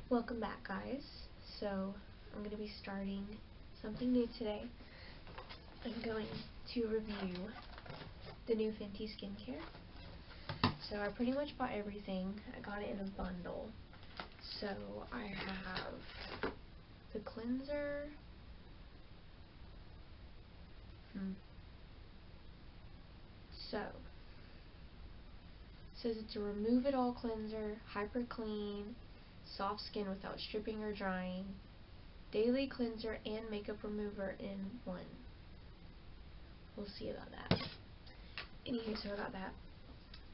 Welcome back, guys. So I'm going to be starting something new today. I'm going to review the new Fenty skincare. So I pretty much bought everything. I got it in a bundle. So I have the cleanser. So it says it's a remove it all cleanser, hyper clean, soft skin without stripping or drying, daily cleanser and makeup remover in one. We'll see about that. Anyway, so I got that.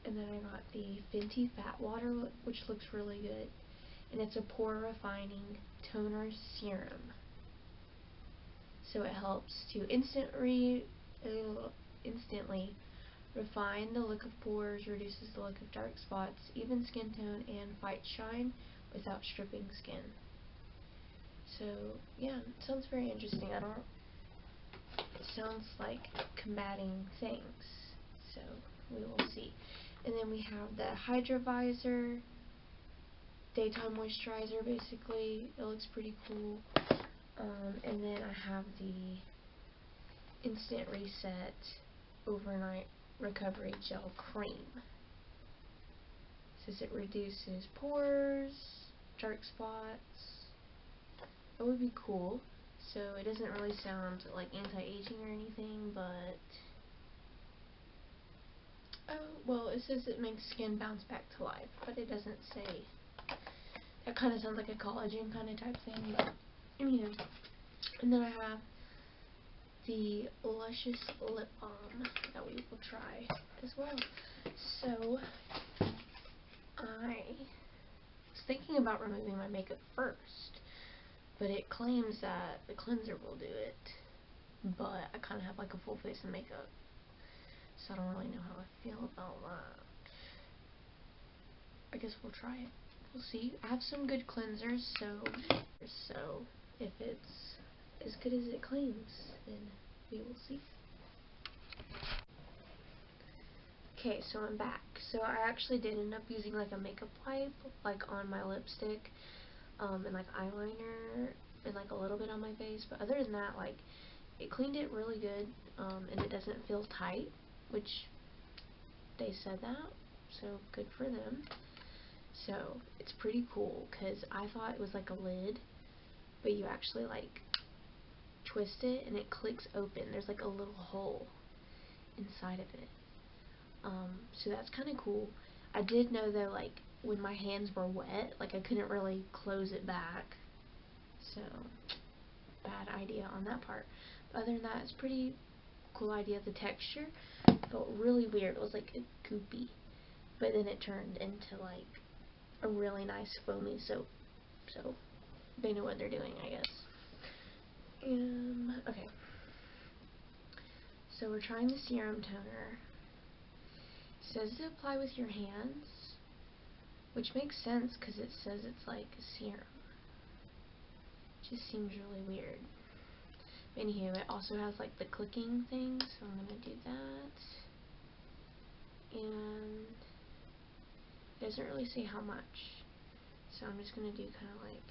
And then I got the Fenty Fat Water, which looks really good. And it's a pore refining toner serum. So it helps to instantly refine the look of pores, reduces the look of dark spots, even skin tone, and fights shine without stripping skin. So yeah, it sounds very interesting. It sounds like combating things. So we will see. And then we have the Hydra Visor, daytime moisturizer. Basically, it looks pretty cool. And then I have the Instant Reset Overnight Recovery Gel Cream. It says it reduces pores, dark spots. That would be cool. So it doesn't really sound like anti-aging or anything, but well, it says it makes skin bounce back to life, but it doesn't say. That kind of sounds like a collagen kind of type thing, but anyway. And then I have the Luscious Lip Balm that we will try as well. So I was thinking about removing my makeup first, but it claims that the cleanser will do it, but I kind of have like a full face of makeup, so I don't really know how I feel about that. I guess we'll try it. We'll see. I have some good cleansers, so if it's as good as it claims, then we will see. Okay, so I'm back. So I actually did end up using like a makeup wipe, like on my lipstick, and like eyeliner, and like a little bit on my face. But other than that, like, it cleaned it really good, and it doesn't feel tight, which they said that, so good for them. So it's pretty cool, because I thought it was like a lid, but you actually like twist it and it clicks open. There's like a little hole inside of it. So that's kind of cool. I did know though, like, when my hands were wet, like, I couldn't really close it back. So bad idea on that part. But other than that, it's pretty cool idea. The texture felt really weird. It was like a goopy, but then it turned into like a really nice foamy soap. So they know what they're doing, I guess. Okay. So we're trying the serum toner. It says to apply with your hands, which makes sense because it says it's like a serum. Just seems really weird. But anywho, it also has like the clicking thing, so I'm gonna do that. And it doesn't really say how much, so I'm just gonna do kind of like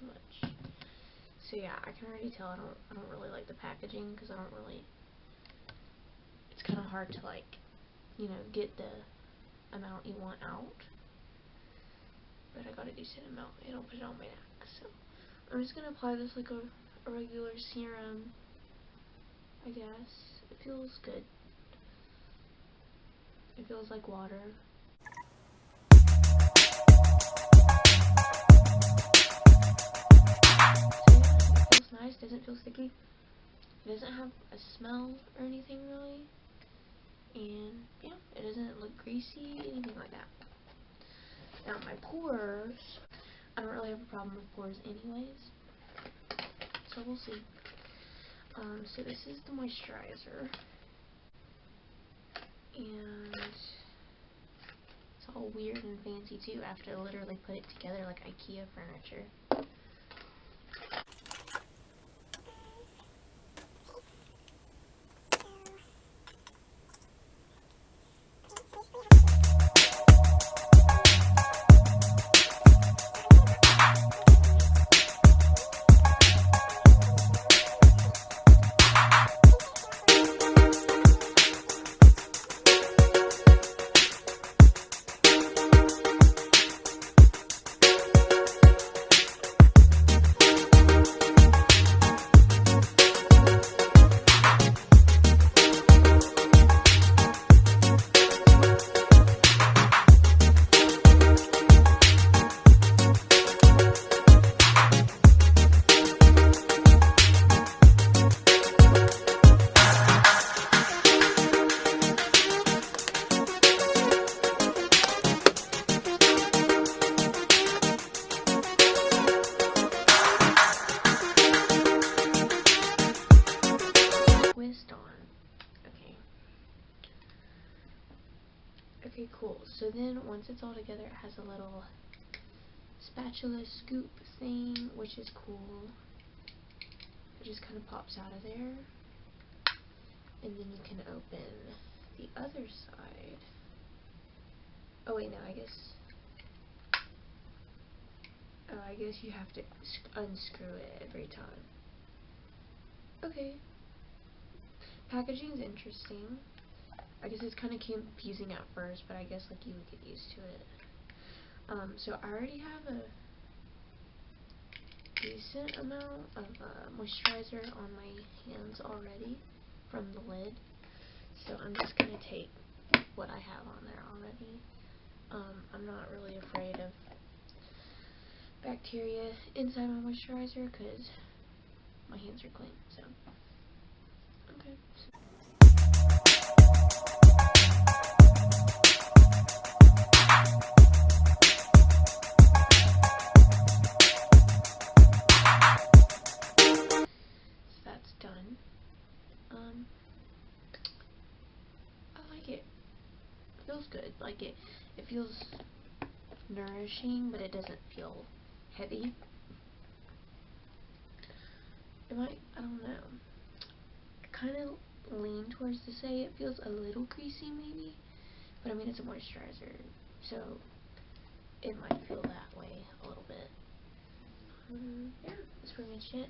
much. So yeah, I can already tell I don't really like the packaging, because it's kind of hard to, like, get the amount you want out. But I got a decent amount, and I'll put it on my neck. So I'm just gonna apply this like a regular serum, I guess. It feels good. It feels like water. It feels nice, doesn't feel sticky. It doesn't have a smell or anything really. And yeah, it doesn't look greasy, anything like that. Now my pores, I don't really have a problem with pores anyways, so we'll see. So this is the moisturizer, and it's all weird and fancy too. I have to literally put it together like IKEA furniture. almost on. Okay. Okay, cool. So then once it's all together, it has a little spatula scoop thing, which is cool. It just kind of pops out of there. And then you can open the other side. Oh wait, no, I guess you have to unscrew it every time. Okay. Packaging's interesting. I guess it's kind of confusing at first, but I guess like you would get used to it. So I already have a decent amount of moisturizer on my hands already from the lid. So I'm just gonna take what I have on there already. I'm not really afraid of bacteria inside my moisturizer because my hands are clean. So okay. So that's done. I like it. It feels good. Like it feels nourishing, but it doesn't feel heavy. I don't know. I kind of lean towards to say it feels a little greasy maybe, but I mean it's a moisturizer, so it might feel that way a little bit. Yeah, that's pretty much it.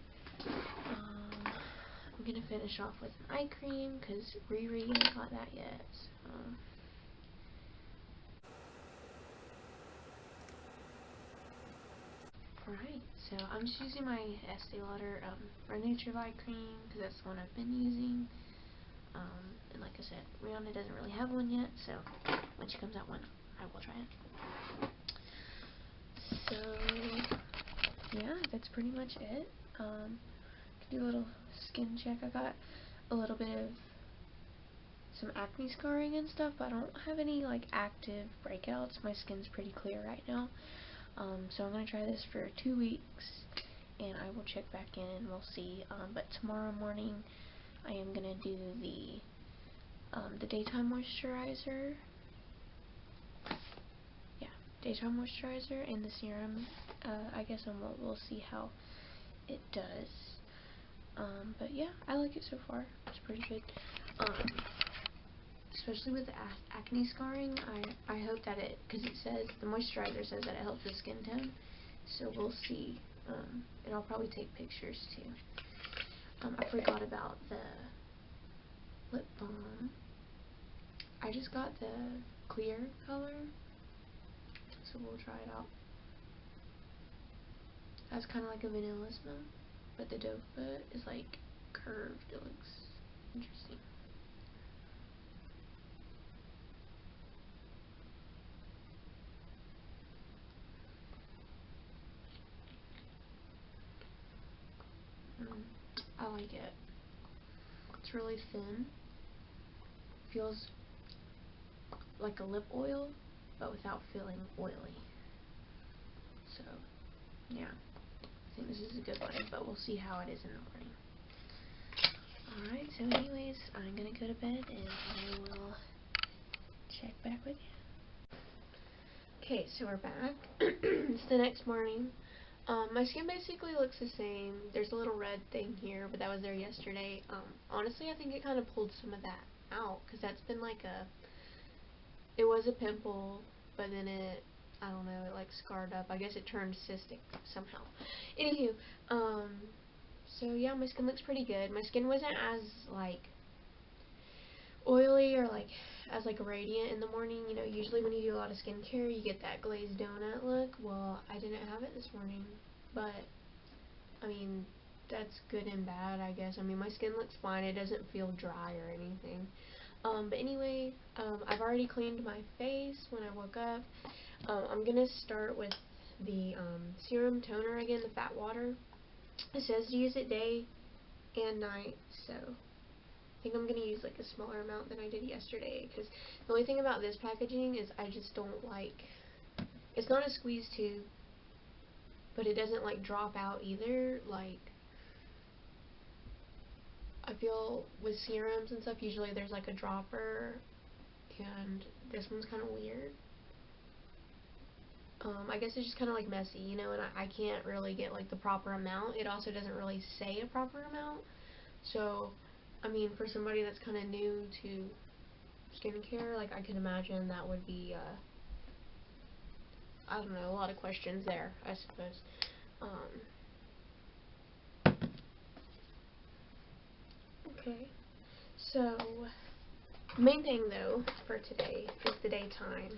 I'm gonna finish off with an eye cream because Riri ain't got that yet. So. Alright, so I'm just using my Estee Lauder Renutriv eye cream because that's the one I've been using. And like I said, Rihanna doesn't really have one yet, so when she comes out one, I will try it. So yeah, that's pretty much it. Can do a little skin check. I got a little bit of some acne scarring and stuff, but I don't have any like active breakouts. My skin's pretty clear right now. So I'm gonna try this for 2 weeks, and I will check back in and we'll see. But tomorrow morning, I am gonna do the daytime moisturizer. Yeah, daytime moisturizer and the serum. I guess, and we'll see how it does. But yeah, I like it so far. It's pretty good. Especially with the acne scarring, I hope that because it says, the moisturizer says that it helps with skin tone, so we'll see. And I'll probably take pictures too. I forgot about the lip balm. I just got the clear color, so we'll try it out. That's kind of like a vanilla smell, but the doe foot is like curved. It looks interesting. I like it. It's really thin. Feels like a lip oil, but without feeling oily. So, yeah. I think this is a good one, but we'll see how it is in the morning. Alright, so anyways, I'm gonna go to bed and I will check back with you. Okay, so we're back. It's the next morning. My skin basically looks the same. There's a little red thing here, but that was there yesterday. Honestly, I think it kind of pulled some of that out, because that's been like it was a pimple, but then I don't know, it like scarred up. I guess it turned cystic somehow. Anywho, so yeah, my skin looks pretty good. My skin wasn't as like oily or like as like radiant in the morning. You know, usually when you do a lot of skincare, you get that glazed donut look. Well, I didn't have it this morning, but I mean, that's good and bad, I guess. I mean, my skin looks fine. It doesn't feel dry or anything. But anyway, I've already cleaned my face when I woke up. I'm gonna start with the serum toner again, the fat water. It says to use it day and night, so I think I'm going to use like a smaller amount than I did yesterday, because the only thing about this packaging is I just don't like, it's not a squeeze tube, but it doesn't like drop out either. Like, I feel with serums and stuff, usually there's like a dropper, and this one's kind of weird. I guess it's just kind of like messy, you know, and I can't really get like the proper amount. It also doesn't really say a proper amount. So, I mean, for somebody that's kind of new to skincare, like I can imagine that would be, I don't know, a lot of questions there, I suppose. Okay, so the main thing though for today is the daytime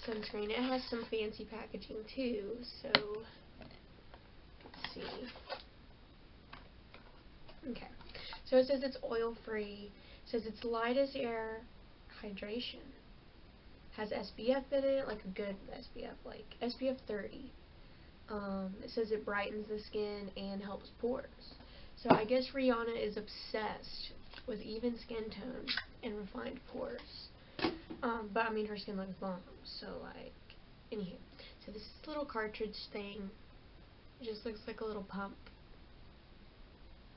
sunscreen. It has some fancy packaging too, so let's see. Okay, so it says it's oil free. It says it's light as air hydration. Has SPF in it, like a good SPF, like SPF 30. It says it brightens the skin and helps pores. So I guess Rihanna is obsessed with even skin tone and refined pores. But I mean, her skin looks bomb. So like, anywho, so this little cartridge thing just looks like a little pump.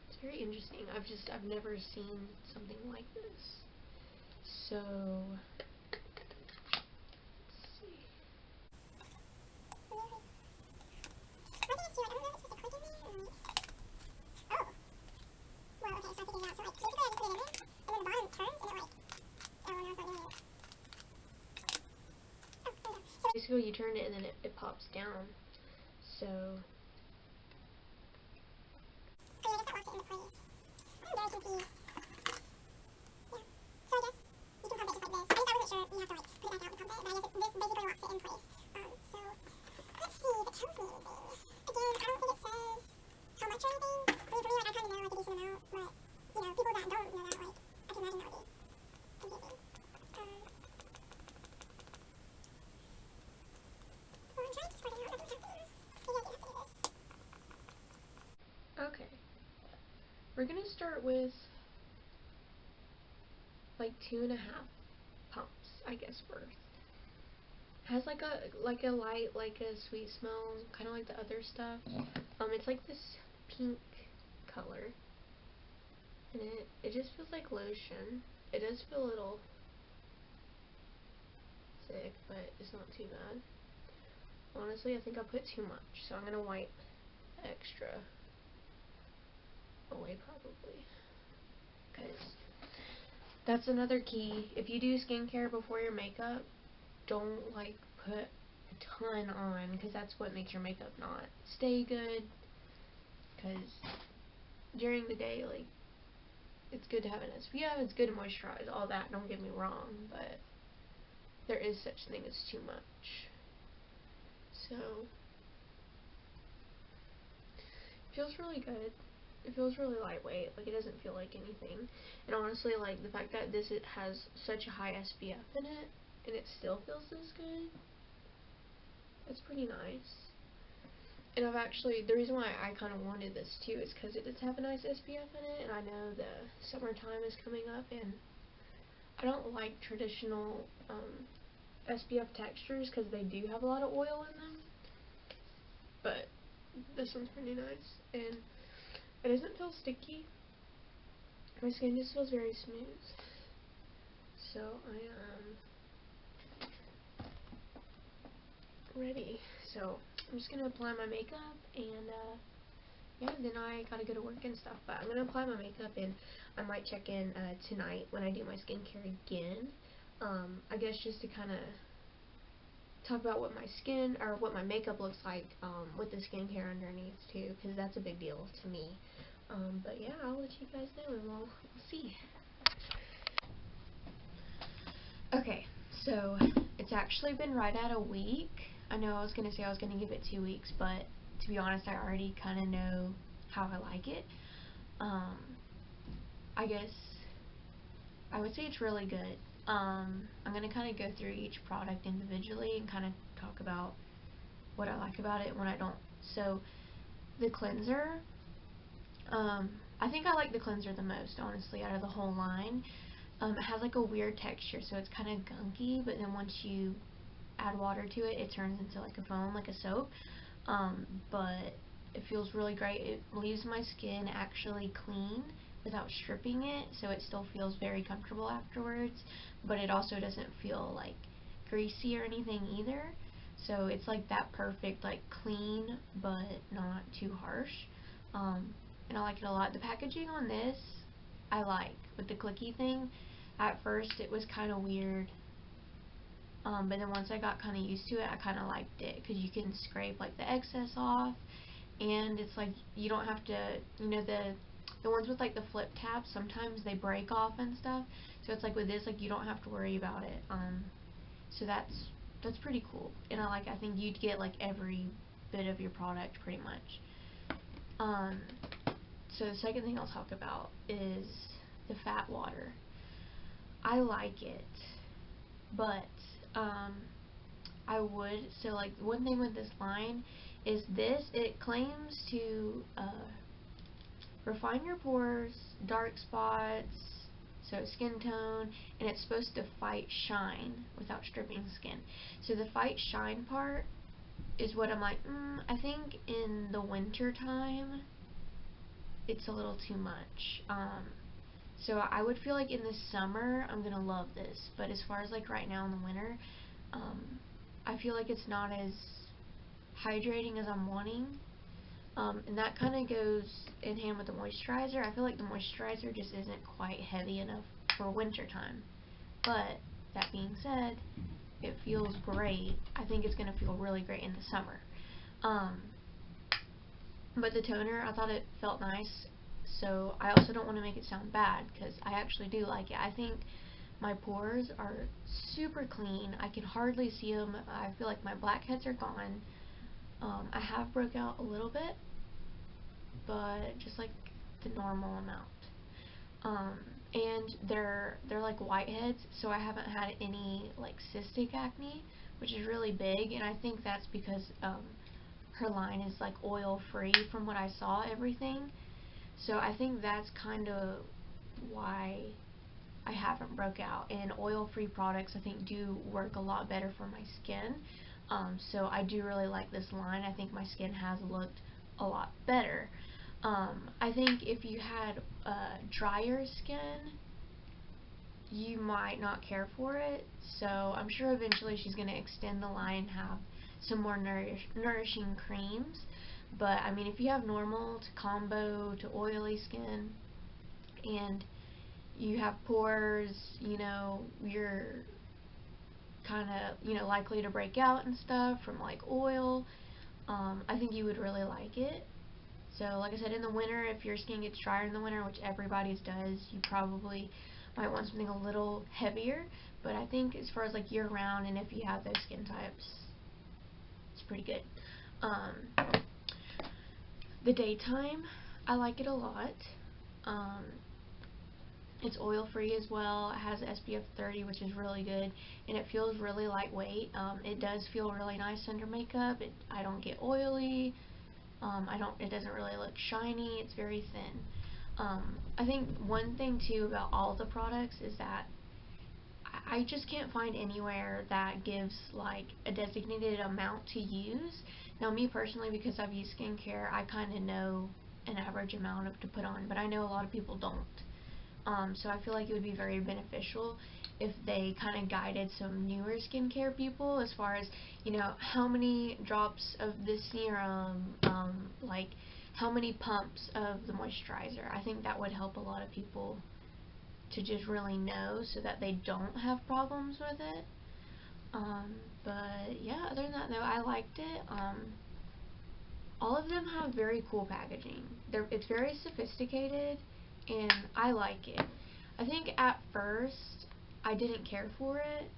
It's very interesting. I've never seen something like this. So basically you turn it and then it pops down. So okay, we're gonna start with like 2.5 pumps, I guess, worth. Has like a light, like a sweet smell, kind of like the other stuff. It's like this pink color, and it just feels like lotion. It does feel a little thick, but it's not too bad. Honestly, I think I put too much, so I'm gonna wipe extra away probably, because that's another key. If you do skincare before your makeup, don't like put a ton on, because that's what makes your makeup not stay good. Because during the day, like, it's good to have an SPF, it's good to moisturize, all that, don't get me wrong, but there is such thing as too much. So it feels really good. It feels really lightweight, like it doesn't feel like anything. And honestly, like the fact that this it has such a high SPF in it and it still feels this good, it's pretty nice. And I've actually, the reason why I kind of wanted this too is because it does have a nice SPF in it, and I know the summertime is coming up, and I don't like traditional SPF textures because they do have a lot of oil in them, but this one's pretty nice, and it doesn't feel sticky. My skin just feels very smooth. So I am ready. So I'm just gonna apply my makeup, and yeah, then I gotta go to work and stuff. But I'm gonna apply my makeup, and I might check in tonight when I do my skincare again. I guess just to kind of talk about what my skin or what my makeup looks like with the skincare underneath too, because that's a big deal to me. But yeah, I'll let you guys know, and we'll see. Okay, so it's actually been right at a week. I know I was gonna say I was gonna give it 2 weeks, but to be honest, I already kind of know how I like it. I guess I would say it's really good. I'm gonna kind of go through each product individually and kind of talk about what I like about it and what I don't. So the cleanser, I think I like the cleanser the most, honestly, out of the whole line. It has like a weird texture, so it's kind of gunky, but then once you add water to it, it turns into like a foam, like a soap. But It feels really great. It leaves my skin actually clean without stripping it, so it still feels very comfortable afterwards, but it also doesn't feel like greasy or anything either. So it's like that perfect, like clean but not too harsh. And I like it a lot. The packaging on this I like with the clicky thing. At first it was kind of weird, but then once I got kind of used to it, I kind of liked it because you can scrape like the excess off, and it's like you don't have to, you know, the ones with like the flip tabs, sometimes they break off and stuff. So it's like with this, like you don't have to worry about it. So that's pretty cool, and I think you'd get like every bit of your product pretty much. So the second thing I'll talk about is the fat water. I like it, but I would, so like one thing with this line is this, it claims to refine your pores, dark spots, so skin tone, and it's supposed to fight shine without stripping skin. So the fight shine part is what I'm like, I think in the winter time it's a little too much. So I would feel like in the summer I'm gonna love this, but as far as like right now in the winter, I feel like it's not as hydrating as I'm wanting. And that kind of goes in hand with the moisturizer. I feel like the moisturizer just isn't quite heavy enough for winter time. But that being said, it feels great. I think it's going to feel really great in the summer. But the toner, I thought it felt nice. So I also don't want to make it sound bad because I actually do like it. I think my pores are super clean. I can hardly see them. I feel like my blackheads are gone. I have broke out a little bit, but just like the normal amount. And they're like whiteheads, so I haven't had any like cystic acne, which is really big, and I think that's because her line is like oil free from what I saw everything. So I think that's kind of why I haven't broke out, and oil-free products I think do work a lot better for my skin. So I do really like this line. I think my skin has looked a lot better. I think if you had drier skin, you might not care for it. So I'm sure eventually she's going to extend the line and have some more nourishing creams. But I mean, if you have normal to combo to oily skin, and you have pores, you know, you're kind of, you know, likely to break out and stuff from like oil, I think you would really like it. So like I said, in the winter, if your skin gets drier in the winter, which everybody's does, you probably might want something a little heavier. But I think as far as like year round, and if you have those skin types, it's pretty good. The daytime, I like it a lot. It's oil free as well. It has SPF 30, which is really good, and it feels really lightweight. It does feel really nice under makeup. I don't get oily. It doesn't really look shiny. It's very thin. I think one thing too about all the products is that I just can't find anywhere that gives like a designated amount to use. Now me personally, because I've used skincare, I kind of know an average amount to put on, but I know a lot of people don't. So I feel like it would be very beneficial if they kind of guided some newer skincare people as far as, you know, how many drops of this serum, like how many pumps of the moisturizer. I think that would help a lot of people to just really know so that they don't have problems with it. But yeah, other than that though, I liked it. All of them have very cool packaging. It's very sophisticated, and I like it. I think at first I didn't care for it,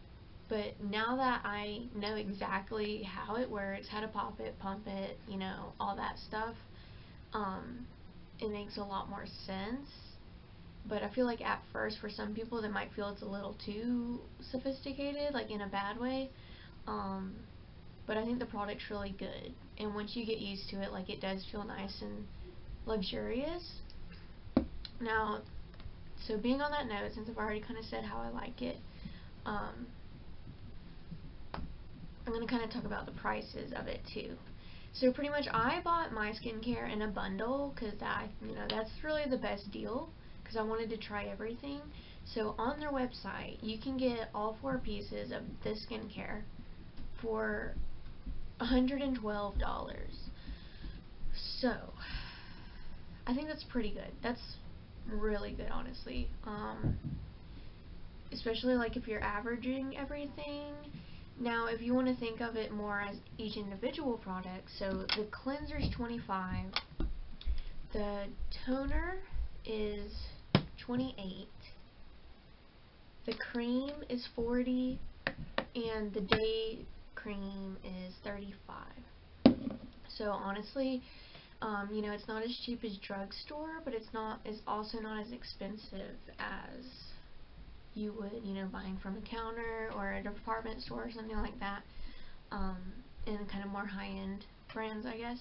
but now that I know exactly how it works, how to pop it, pump it, you know, all that stuff, it makes a lot more sense. But I feel like at first for some people they might feel it's a little too sophisticated, like in a bad way. But I think the product's really good, and once you get used to it, like it does feel nice and luxurious. Now, so being on that note, since I've already kind of said how I like it, I'm going to kind of talk about the prices of it too. So pretty much I bought my skincare in a bundle because that's really the best deal because I wanted to try everything. So on their website, you can get all 4 pieces of this skincare for $112. So I think that's pretty good. That's really good, honestly. Especially like if you're averaging everything. Now, if you want to think of it more as each individual product, so the cleanser is $25, the toner is $28, the cream is $40, and the day cream is $35. So honestly, it's not as cheap as drugstore, but it's also not as expensive as you would, buying from a counter or a department store or something like that, and kind of more high-end brands, I guess.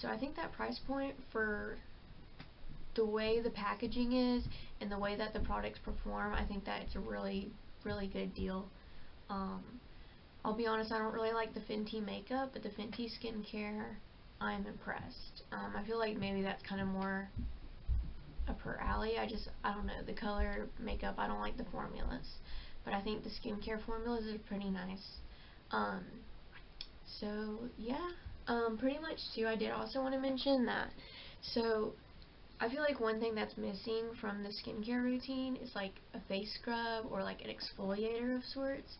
So I think that price point for the way the packaging is and the way that the products perform, I think that it's a really, really good deal. I'll be honest, I don't really like the Fenty makeup, but the Fenty skincare, I'm impressed. I feel like maybe that's kind of more up her alley. I don't know, the color makeup, I don't like the formulas, but I think the skincare formulas are pretty nice. So yeah, pretty much too, I did also want to mention that, so I feel like one thing that's missing from the skincare routine is like a face scrub or like an exfoliator of sorts,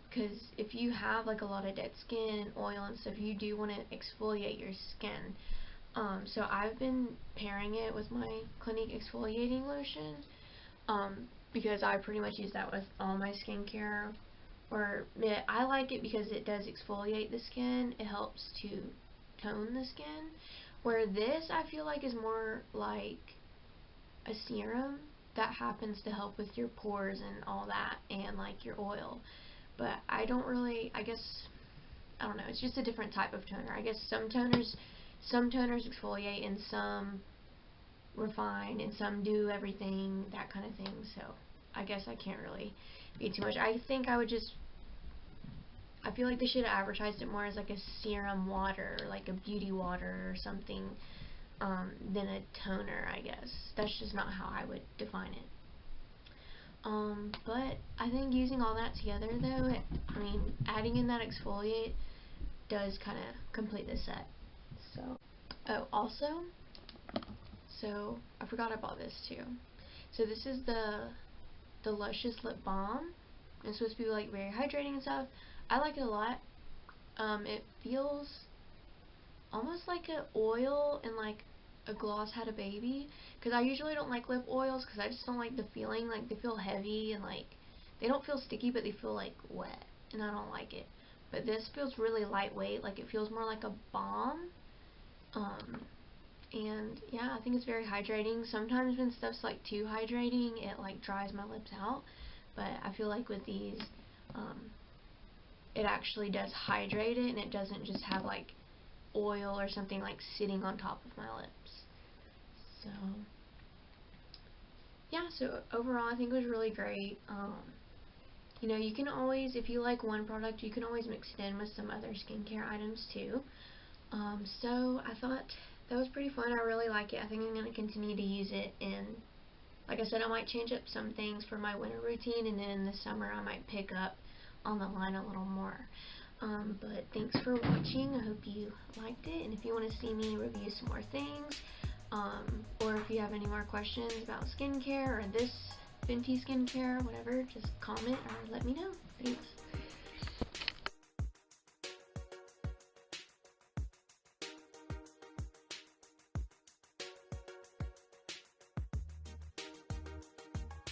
because if you have like a lot of dead skin and oil and stuff, you do want to exfoliate your skin. So I've been pairing it with my Clinique exfoliating lotion, because I pretty much use that with all my skincare. I like it because it does exfoliate the skin. It helps to tone the skin. Where this, I feel like, is more like a serum that happens to help with your pores and all that, and like your oil. But I don't know, it's just a different type of toner. I guess some toners exfoliate and some refine and some do everything, that kind of thing. So I guess I can't really be too much. I feel like they should have advertised it more as like a serum water, like a beauty water or something, than a toner, I guess. That's just not how I would define it. But I think using all that together though, adding in that exfoliate does kind of complete the set. So, so I forgot I bought this too. So this is the Luscious Lip Balm. It's supposed to be like very hydrating and stuff. I like it a lot. It feels almost like an oil and like a gloss had a baby. Because I usually don't like lip oils because I just don't like the feeling. Like they feel heavy and like they don't feel sticky, but they feel like wet, and I don't like it. But this feels really lightweight. Like it feels more like a balm. And yeah, I think it's very hydrating. Sometimes when stuff's like too hydrating, it like dries my lips out. But I feel like with these, it actually does hydrate it, and it doesn't just have like oil or something like sitting on top of my lips. So yeah, so overall I think it was really great. You can always, if you like one product, you can always mix it in with some other skincare items too. So I thought that was pretty fun. I really like it. I think I'm going to continue to use it, and like I said, I might change up some things for my winter routine, and then in the summer I might pick up on the line a little more. But thanks for watching. I hope you liked it, and if you want to see me review some more things, or if you have any more questions about skincare or this Fenty skincare, whatever, just comment or let me know. Thanks.